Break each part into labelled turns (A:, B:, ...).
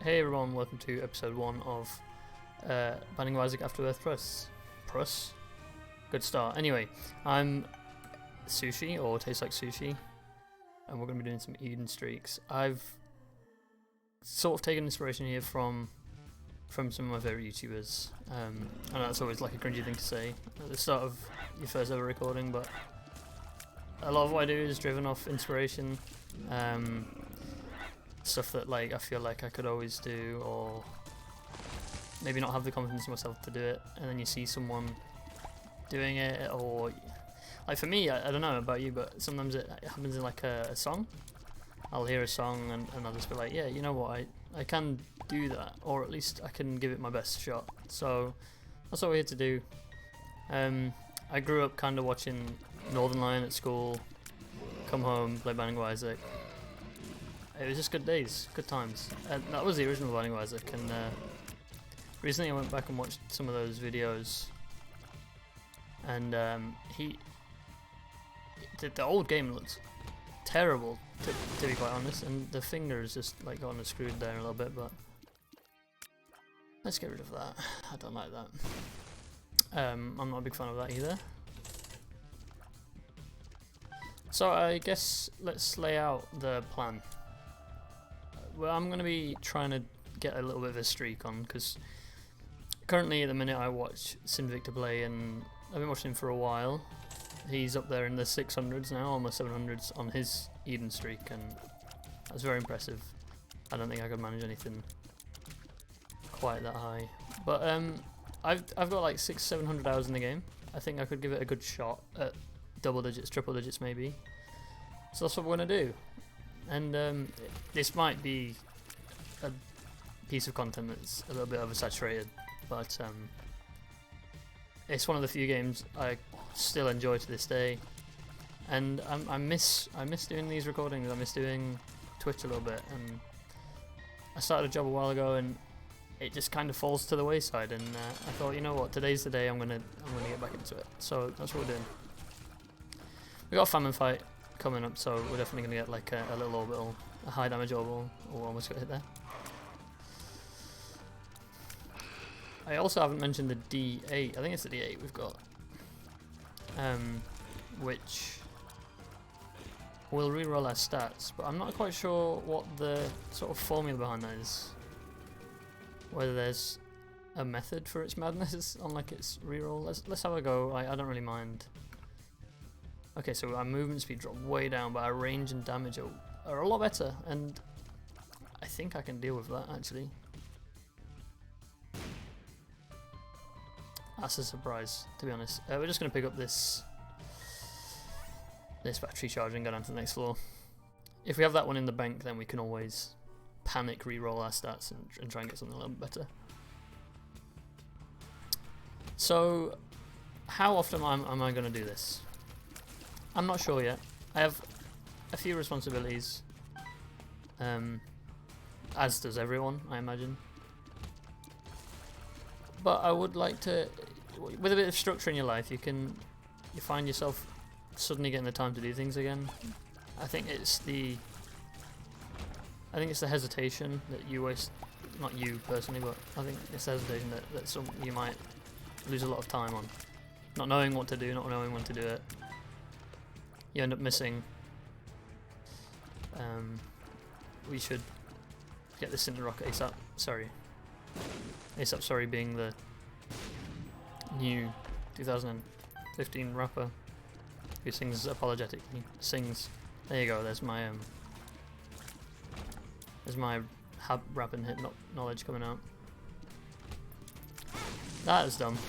A: Hey everyone, welcome to episode 1 of Banning Isaac Afterbirth Prus. Good start. Anyway, I'm Sushi, or Tastes Like Sushi, and we're going to be doing some Eden streaks. I've sort of taken inspiration here from some of my favourite YouTubers. I know that's always like a cringy thing to say at the start of your first ever recording, but a lot of what I do is driven off inspiration. Stuff that like I feel like I could always do, or maybe not have the confidence in myself to do it, and then you see someone doing it, or like for me, I don't know about you, but sometimes it happens in like a song. I'll hear a song and I'll just be like, yeah, you know what, I can do that, or at least I can give it my best shot. So that's what we're here to do. I grew up kind of watching Northern Lion at school, come home, play Banning Isaac. It was just good days, good times. That was the original Banning Isaac, and recently I went back and watched some of those videos, and the old game looked terrible, to be quite honest, and the fingers just like got unscrewed there a little bit, but let's get rid of that. I don't like that. I'm not a big fan of that either. So I guess let's lay out the plan. Well, I'm going to be trying to get a little bit of a streak on, because currently at the minute I watch Sinvictor play, and I've been watching him for a while. He's up there in the 600s now, almost 700s on his Eden streak, and that's very impressive. I don't think I could manage anything quite that high, but I've got like 600-700 hours in the game. I think I could give it a good shot at double digits, triple digits maybe. So that's what we're going to do. And this might be a piece of content that's a little bit oversaturated, but it's one of the few games I still enjoy to this day, and I miss doing these recordings. I miss doing Twitch a little bit, and I started a job a while ago, and it just kind of falls to the wayside. And I thought, you know what, today's the day I'm gonna get back into it. So that's what we're doing. We got a famine fight coming up, so we're definitely going to get like a little orbital, a high damage orbital. Oh, almost got hit there. I also haven't mentioned the D8, I think it's the D8 we've got, which will reroll our stats, but I'm not quite sure what the sort of formula behind that is. Whether there's a method for its madness on like its reroll. Let's have a go. I don't really mind. Okay, so our movement speed dropped way down, but our range and damage are a lot better, and I think I can deal with that actually. That's a surprise, to be honest. We're just going to pick up this battery charge and go down to the next floor. If we have that one in the bank, then we can always panic re-roll our stats and try and get something a little bit better. So, how often am I going to do this? I'm not sure yet. I have a few responsibilities, as does everyone, I imagine. But I would like to, with a bit of structure in your life, you find yourself suddenly getting the time to do things again. I think it's the hesitation that you waste, not you personally, but I think it's the hesitation that you might lose a lot of time on. Not knowing what to do, not knowing when to do it. You end up missing. We should get this into rock ASAP. Sorry. ASAP Sorry being the new 2015 rapper who sings apologetically. Sings. There you go. There's my rap and hit knowledge coming out. That is dumb.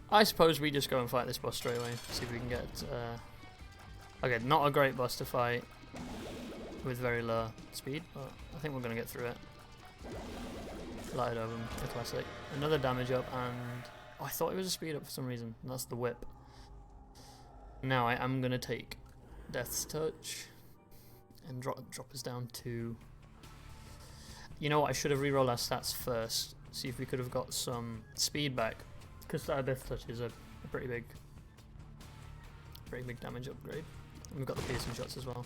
A: I suppose we just go and fight this boss straight away, see if we can get... okay, not a great boss to fight with very low speed, but I think we're going to get through it. Lighted over him, the classic. Another damage up, and... oh, I thought it was a speed up for some reason, and that's the whip. Now I am going to take Death's Touch and drop us down to... You know what, I should have rerolled our stats first, see if we could have got some speed back. Because that Death Touch is a pretty big damage upgrade. And we've got the piercing shots as well.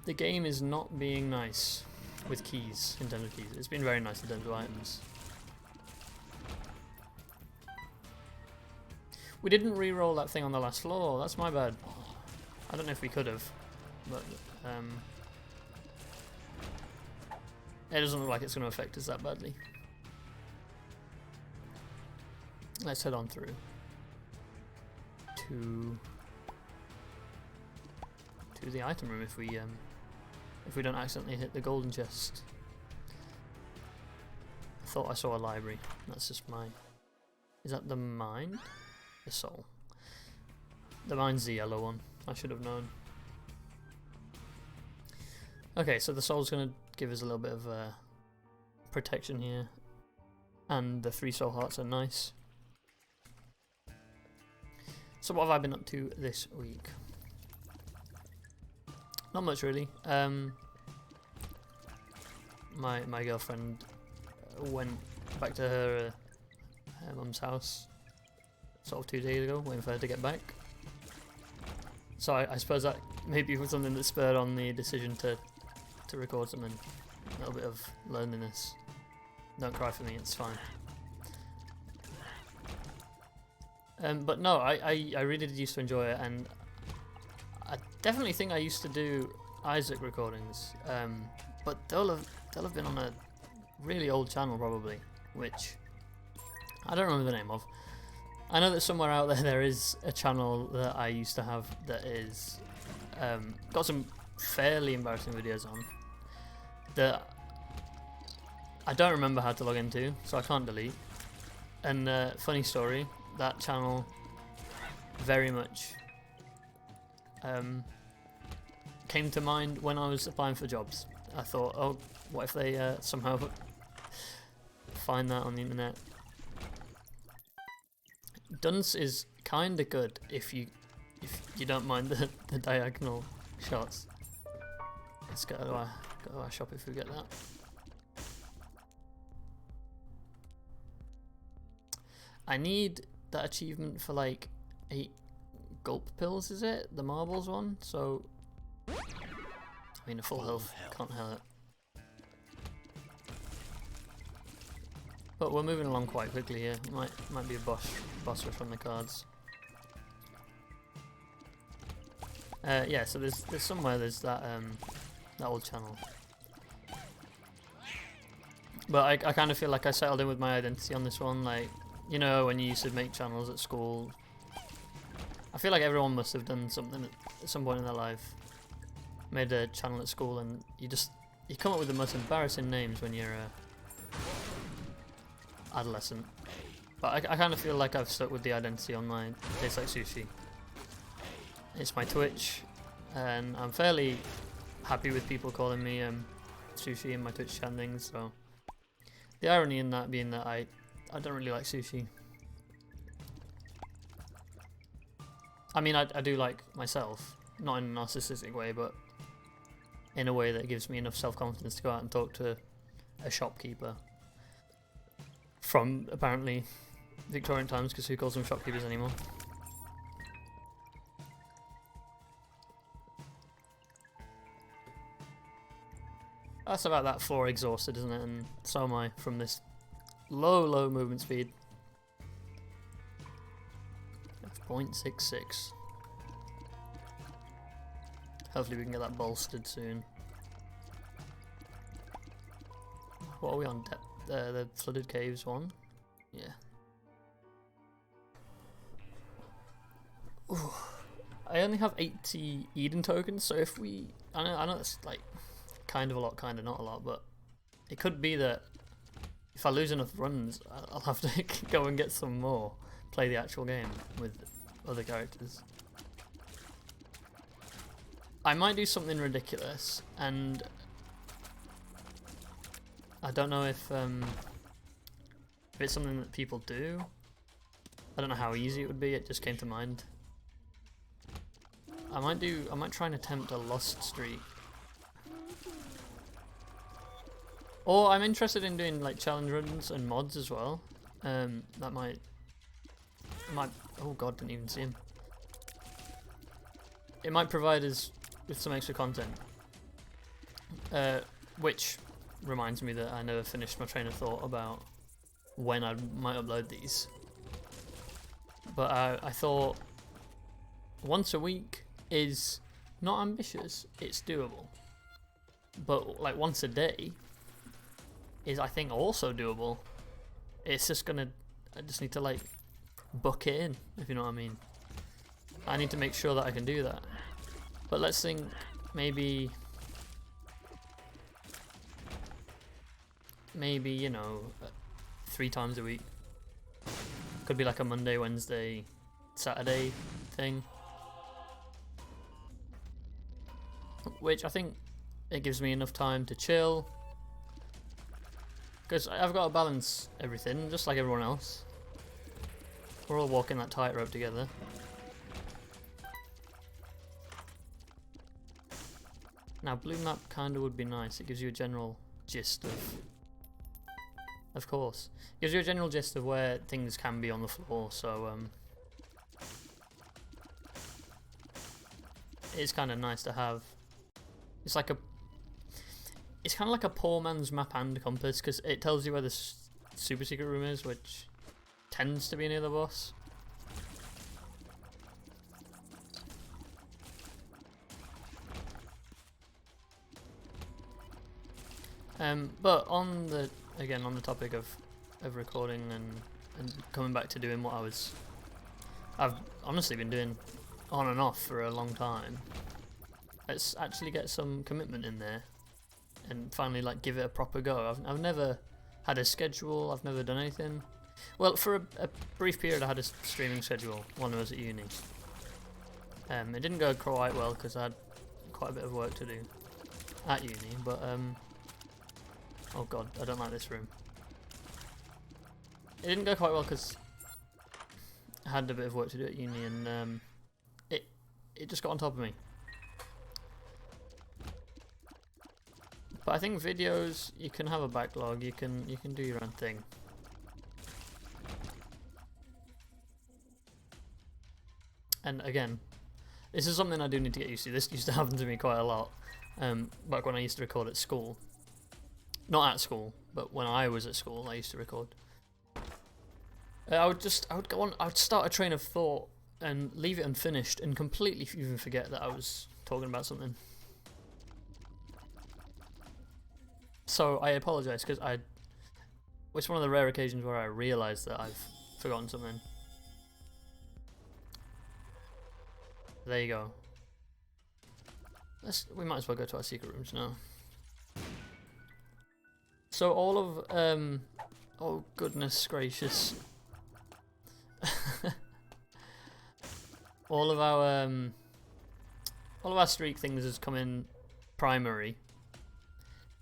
A: The game is not being nice with keys, in terms of keys. It's been very nice in terms of items. We didn't re-roll that thing on the last floor, that's my bad. I don't know if we could have, but it doesn't look like it's going to affect us that badly. Let's head on through to the item room if we don't accidentally hit the golden chest. I thought I saw a library. That's just my. Is that the mine? The soul. The mine's the yellow one. I should have known. Okay, so the soul's going to give us a little bit of protection here, and the 3 soul hearts are nice. So what have I been up to this week? Not much really. My girlfriend went back to her mum's house sort of 2 days ago, waiting for her to get back. So I suppose that maybe was something that spurred on the decision to record something. A little bit of loneliness. Don't cry for me, it's fine. But no, I really did used to enjoy it, and I definitely think I used to do Isaac recordings, but they'll have been on a really old channel probably, which I don't remember the name of. I know that somewhere out there is a channel that I used to have that is got some fairly embarrassing videos on that I don't remember how to log into, so I can't delete. And funny story, that channel very much came to mind when I was applying for jobs. I thought, oh, what if they somehow find that on the internet? Dunce is kinda good if you don't mind the diagonal shots. Let's go to our shop if we get that. I need that achievement for like 8 gulp pills, is it? The marbles one? So I mean a full health can't hurt. But we're moving along quite quickly here. Might be a boss rush on the cards. Yeah, so there's somewhere there's that old channel. But I kind of feel like I settled in with my identity on this one. Like, you know, when you used to make channels at school, I feel like everyone must have done something at some point in their life. Made a channel at school, and you come up with the most embarrassing names when you're adolescent. But I kind of feel like I've stuck with the identity on my Tastes Like Sushi. It's my Twitch, and I'm fairly happy with people calling me Sushi in my Twitch chat things. So the irony in that being that I don't really like sushi. I mean, I do like myself, not in a narcissistic way, but in a way that gives me enough self-confidence to go out and talk to a shopkeeper from apparently Victorian times, because who calls them shopkeepers anymore? That's about that floor exhausted, isn't it? And so am I from this low movement speed. 0.66. Hopefully we can get that bolstered soon. What are we on? The flooded caves one? Yeah. Ooh. I only have 80 Eden tokens, so if we... I know that's like kind of a lot, kind of not a lot, but it could be that if I lose enough runs, I'll have to go and get some more. Play the actual game with other characters. I might do something ridiculous, and I don't know if it's something that people do. I don't know how easy it would be, it just came to mind. I might try and attempt a lost streak. Or I'm interested in doing like challenge runs and mods as well. That might oh god, didn't even see him. it might provide us with some extra content. Which reminds me that I never finished my train of thought about when I might upload these. But I thought once a week is not ambitious, it's doable. But like once a day is, I think, also doable. It's just gonna, I just need to like book it in, if you know what I mean. I need to make sure that I can do that. But let's think maybe, you know, 3 times a week. Could be like a Monday, Wednesday, Saturday thing. Which I think it gives me enough time to chill. Because I've got to balance everything, just like everyone else. We're all walking that tightrope together. Now, blue map kinda would be nice. It gives you a general gist of course. It gives you a general gist of where things can be on the floor, so it's kinda nice to have. It's like it's kinda like a poor man's map and compass, because it tells you where the super secret room is, which tends to be near the boss. But on the topic of recording and coming back to doing what I've honestly been doing on and off for a long time. Let's actually get some commitment in there and finally like give it a proper go. I've never had a schedule. I've never done anything. Well, for a brief period I had a streaming schedule when I was at uni. It didn't go quite well because I had quite a bit of work to do at uni, but oh god, I don't like this room. It didn't go quite well because I had a bit of work to do at uni, and it just got on top of me. But I think videos, you can have a backlog, you can do your own thing. And again, this is something I do need to get used to. This used to happen to me quite a lot back when I used to record at school. Not at school, but when I was at school, I used to record. I would start a train of thought and leave it unfinished and completely even forget that I was talking about something. So I apologise, because it's one of the rare occasions where I realise that I've forgotten something. There you go. We might as well go to our secret rooms now. So all of oh goodness gracious. all of our streak things has come in primary.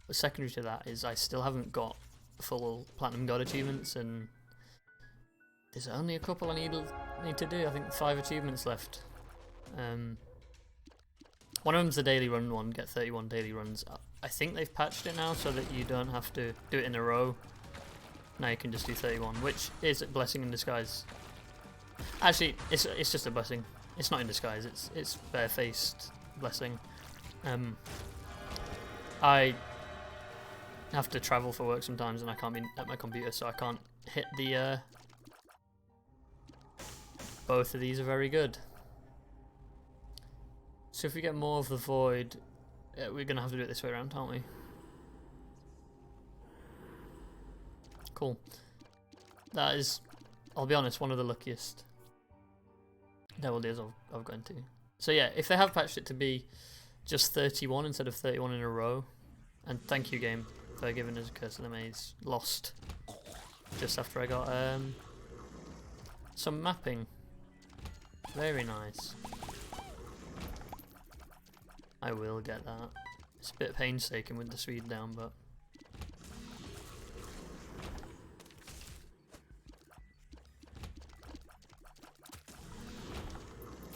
A: But secondary to that is I still haven't got full Platinum God achievements, and there's only a couple I need to do. I think 5 achievements left. One of them's the daily run one, get 31 daily runs. I think they've patched it now so that you don't have to do it in a row. Now you can just do 31, which is a blessing in disguise. Actually, it's just a blessing. It's not in disguise. It's bare-faced blessing. I have to travel for work sometimes, and I can't be at my computer, so I can't hit the. Both of these are very good. So if we get more of the void, we're gonna have to do it this way around, aren't we? Cool. That is, I'll be honest, one of the luckiest devil deals I've gone to. So yeah, if they have patched it to be just 31 instead of 31 in a row, and thank you game for giving us a Curse of the Maze. Lost just after I got some mapping. Very nice. I will get that. It's a bit painstaking with the speed down, but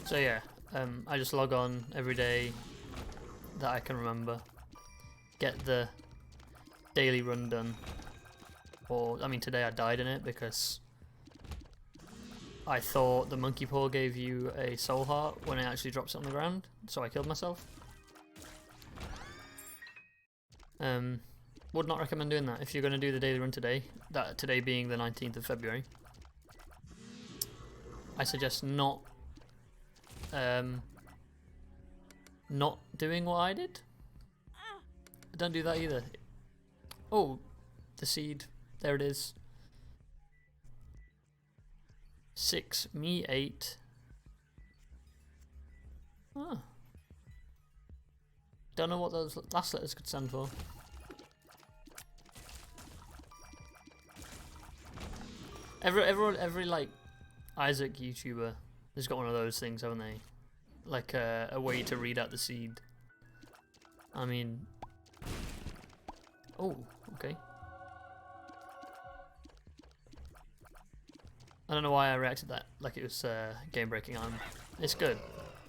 A: so yeah, I just log on every day that I can remember, get the daily run done. Or I mean, today I died in it because I thought the monkey paw gave you a soul heart when it actually drops it on the ground, so I killed myself. Would not recommend doing that if you're going to do the daily run today, that today being the 19th of February. I suggest not doing what I did. Don't do that either. Oh, the seed. There it is. 6, me 8. Oh. Don't know what those last letters could stand for. Every like Isaac YouTuber has got one of those things, haven't they? Like a way to read out the seed. I mean, oh, okay. I don't know why I reacted that like it was game breaking. It's good.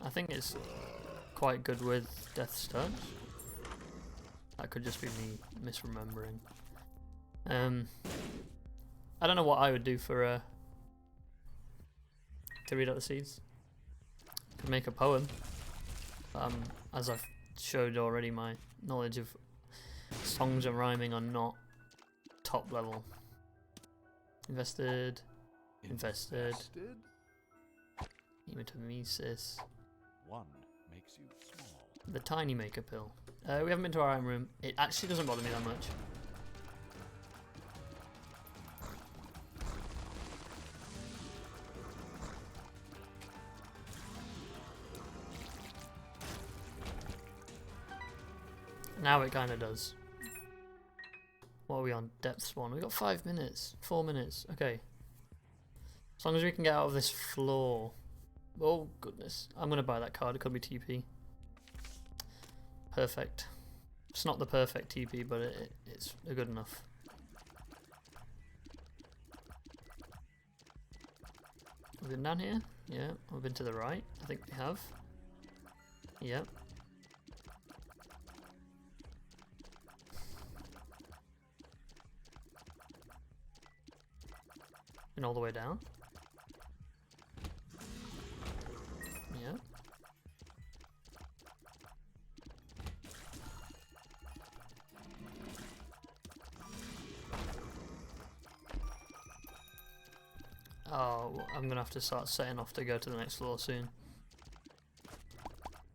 A: I think it's quite good with Death's Touch. That could just be me misremembering. I don't know what I would do for to read out the seeds. Could make a poem. As I've showed already, my knowledge of songs and rhyming are not top level. Invested. Hematomesis.
B: One makes you small.
A: The tiny maker pill. We haven't been to our item room. It actually doesn't bother me that much. Now it kind of does. What are we on? Depths 1. We got 5 minutes. 4 minutes. Okay. As long as we can get out of this floor. Oh goodness. I'm going to buy that card. It could be TP. Perfect. It's not the perfect TP, but it's good enough. We've been down here? Yeah. We've been to the right. I think we have. Yep. And all the way down. Yeah. Oh, I'm gonna have to start setting off to go to the next floor soon.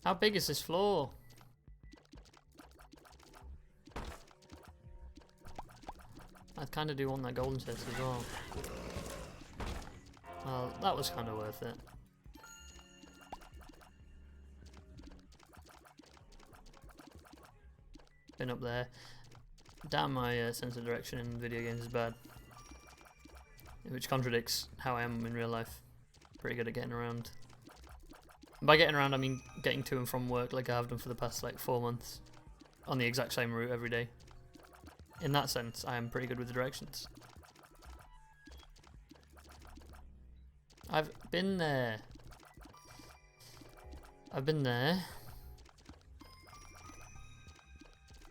A: How big is this floor? I kind of do want that golden chest as well. Well, that was kind of worth it. Been up there. Damn, my sense of direction in video games is bad. Which contradicts how I am in real life. Pretty good at getting around. And by getting around, I mean getting to and from work like I have done for the past like 4 months. On the exact same route every day. In that sense, I am pretty good with the directions. I've been there. I've been there.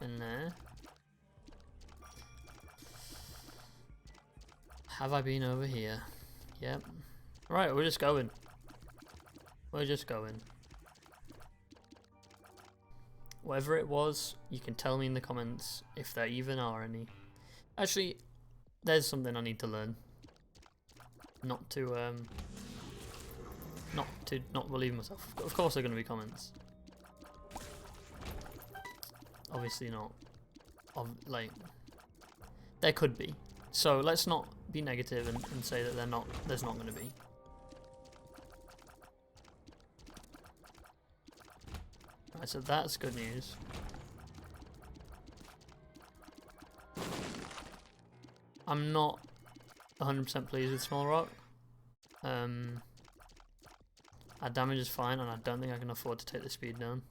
A: Been there. Have I been over here? Yep. Right, we're just going. We're just going. Whatever it was, you can tell me in the comments if there even are any. Actually, there's something I need to learn. Not believe myself. Of course there are going to be comments. Obviously not. Like, there could be. So let's not be negative and say that there's not going to be. Right, so that's good news. I'm not 100% pleased with small rock. Our damage is fine, and I don't think I can afford to take the speed down.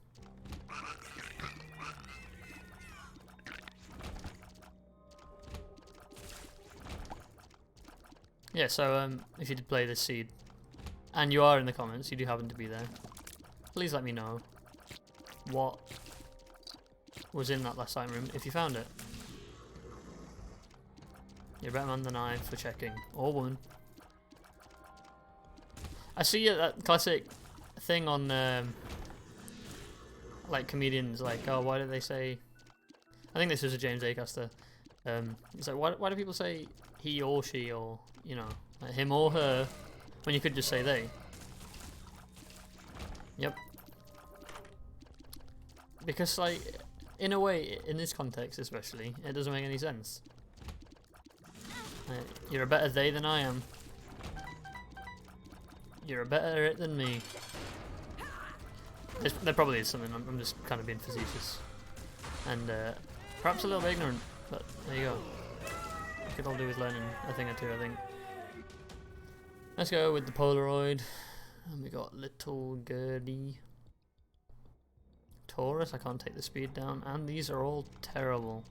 A: Yeah, so if you did play this seed, and you are in the comments, you do happen to be there, please let me know what was in that last item room, if you found it. You're a better man than I for checking. Or woman. I see that classic thing on like comedians, like, oh, why do they say? I think this was a James Acaster. It's like, why do people say he or she, or you know, like him or her, when you could just say they? Yep. Because, like, in a way, in this context especially, it doesn't make any sense. You're a better they than I am. You're a better it than me. There probably is something. I'm just kind of being facetious, and perhaps a little bit ignorant. But there you go. It could all do with learning a thing or two, I think. Let's go with the Polaroid, and we got little Gertie. Taurus, I can't take the speed down, and these are all terrible.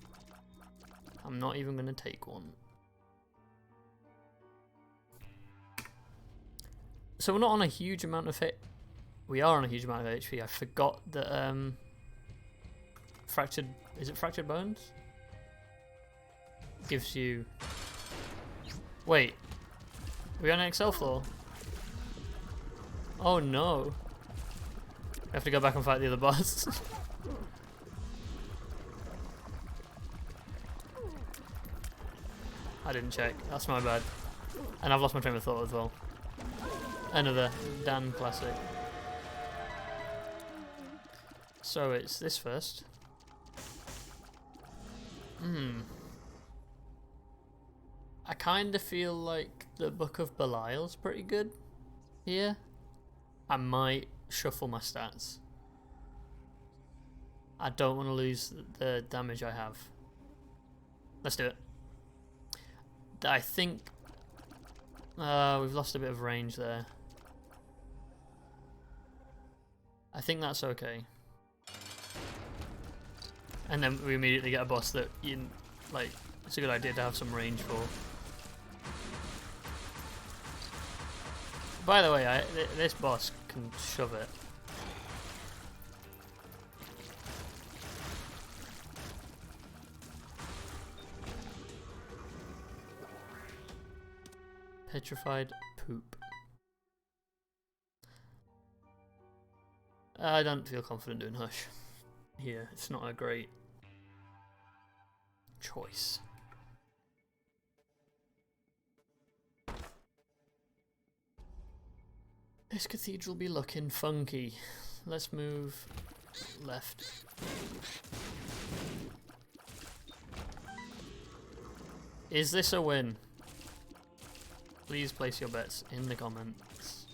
A: I'm not even going to take one. So we're not on a huge amount of hit. We are on a huge amount of HP. I forgot that fractured. Is it fractured bones? Gives you. Wait. Are we on an XL floor? Oh no. We have to go back and fight the other boss. I didn't check. That's my bad. And I've lost my train of thought as well. Another Dan classic. So it's this first. I kind of feel like the Book of Belial's pretty good here. I might shuffle my stats. I don't want to lose the damage I have. Let's do it. I think we've lost a bit of range there. I think that's okay. And then we immediately get a boss that like, it's a good idea to have some range for. By the way, this boss can shove it. Petrified poop. I don't feel confident doing Hush here. It's not a great choice. This cathedral be looking funky. Let's move left. Is this a win? Please place your bets in the comments.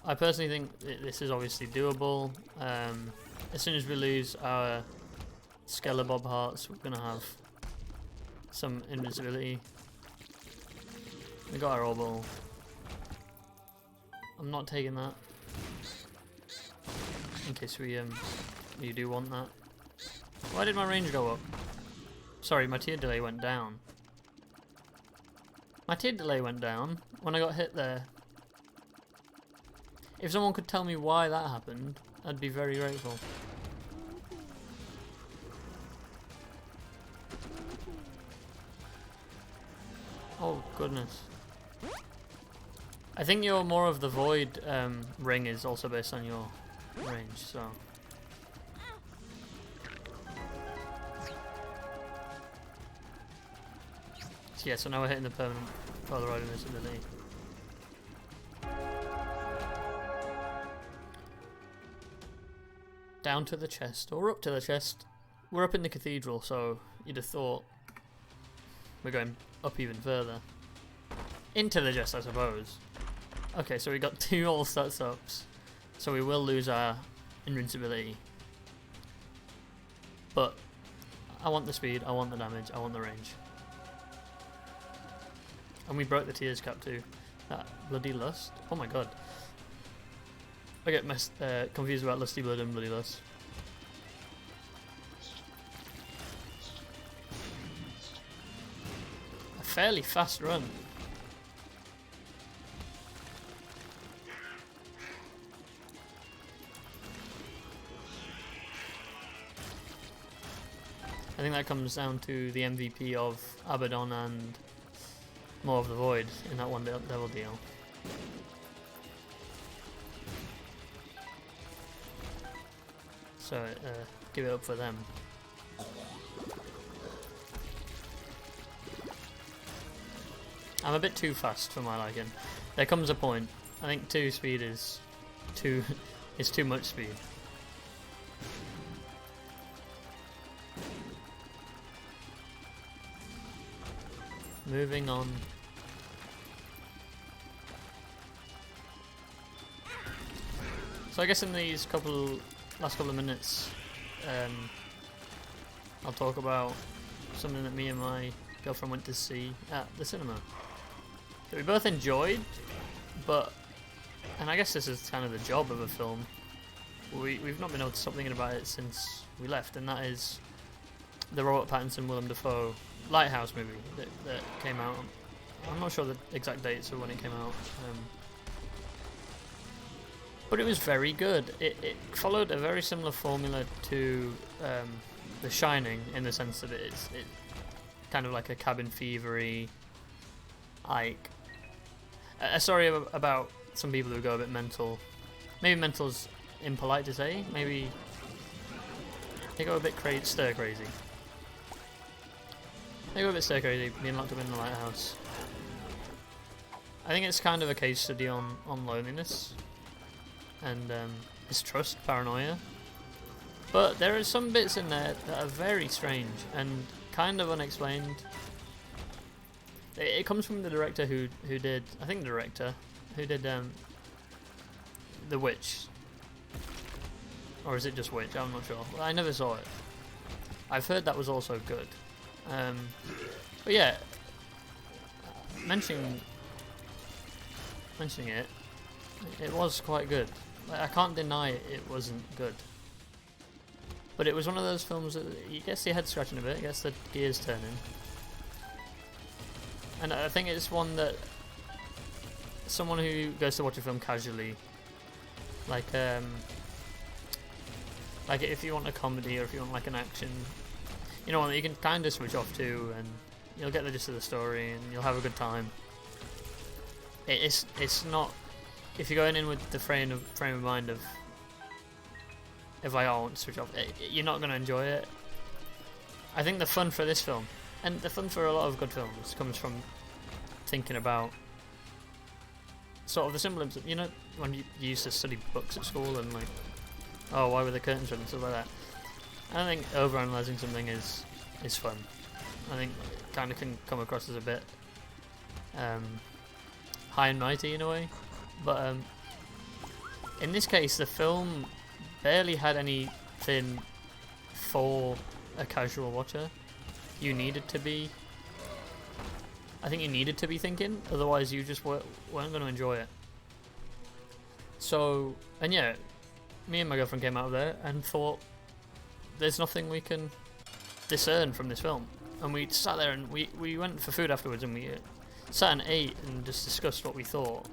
A: I personally think this is obviously doable. As soon as we lose our Skelebob hearts, we're gonna have some invincibility. We got our Orbital. I'm not taking that, in case you do want that. Why did my range go up? Sorry, my tier delay went down. My tier delay went down when I got hit there. If someone could tell me why that happened, I'd be very grateful. Oh goodness. I think you're more of the void ring is also based on your range, so. Yeah, so now we're hitting the permanent Polaroid invincibility. Down to the chest, or up to the chest. We're up in the cathedral, so you'd have thought we're going up even further. Into the chest, I suppose. Okay, so we got 2 all stats ups, so we will lose our invincibility. But I want the speed, I want the damage, I want the range. And we broke the tears cap too. That bloody lust. Oh my god. I get confused about lusty blood and bloody lust. A fairly fast run. I think that comes down to the MVP of Abaddon and more of the void in that one level deal. So give it up for them. I'm a bit too fast for my liking. There comes a point. I think 2 speed is too much speed. Moving on. So I guess in these last couple of minutes, I'll talk about something that me and my girlfriend went to see at the cinema that we both enjoyed, and I guess this is kind of the job of a film. We've not been able to stop thinking about it since we left, and that is the Robert Pattinson, Willem Dafoe Lighthouse movie that came out. I'm not sure the exact dates of when it came out, but it was very good. It followed a very similar formula to The Shining in the sense that it's kind of like a cabin fevery, like a story about some people who go a bit mental. Maybe mental's impolite to say. Maybe they go a bit stir crazy. They go a bit stir crazy, being locked up in the lighthouse. I think it's kind of a case study on loneliness and mistrust, paranoia. But there are some bits in there that are very strange and kind of unexplained. It comes from the director who did, I think the director who did The Witch, or is it just Witch? I'm not sure. Well, I never saw it. I've heard that was also good. But yeah, mentioning it, it was quite good. Like, I can't deny it wasn't good. But it was one of those films that you gets your head scratching a bit, it gets the gears turning. And I think it's one that someone who goes to watch a film casually, like if you want a comedy or if you want like an action, you know, you can kind of switch off to, and you'll get the gist of the story and you'll have a good time. It's not, if you're going in with the frame of mind of, if I want to switch off, you're not going to enjoy it. I think the fun for this film, and the fun for a lot of good films, comes from thinking about sort of the symbolism. You know, when you used to study books at school and like, oh, why were the curtains red and stuff like that. I think overanalyzing something is fun. I think it kind of can come across as a bit high and mighty in a way, but in this case, the film barely had anything for a casual watcher. You needed to be, I think you needed to be thinking, otherwise you just weren't going to enjoy it. So, and yeah, me and my girlfriend came out of there and thought, there's nothing we can discern from this film. And we sat there and we went for food afterwards, and we sat and ate and just discussed what we thought.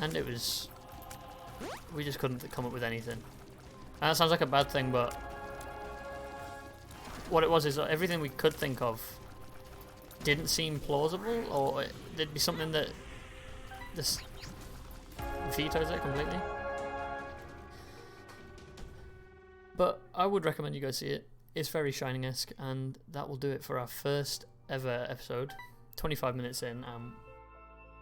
A: And it was, we just couldn't come up with anything. And that sounds like a bad thing, but what it was is that everything we could think of didn't seem plausible, or there'd be something that this vetoes it completely. But I would recommend you go see it. It's very Shining-esque, and that will do it for our first ever episode. 25 minutes in,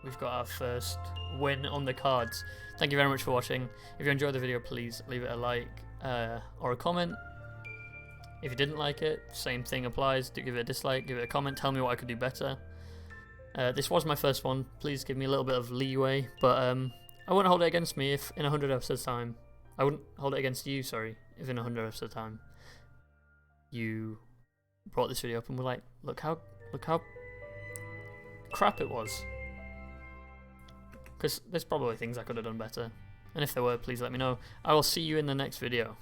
A: we've got our first win on the cards. Thank you very much for watching. If you enjoyed the video, please leave it a like or a comment. If you didn't like it, same thing applies. Do give it a dislike, give it a comment, tell me what I could do better. This was my first one. Please give me a little bit of leeway, but I wouldn't hold it against me if in 100 episodes time, I wouldn't hold it against you, sorry, if in 100 episodes time you brought this video up and were like, look how crap it was. Because there's probably things I could have done better. And if there were, please let me know. I will see you in the next video.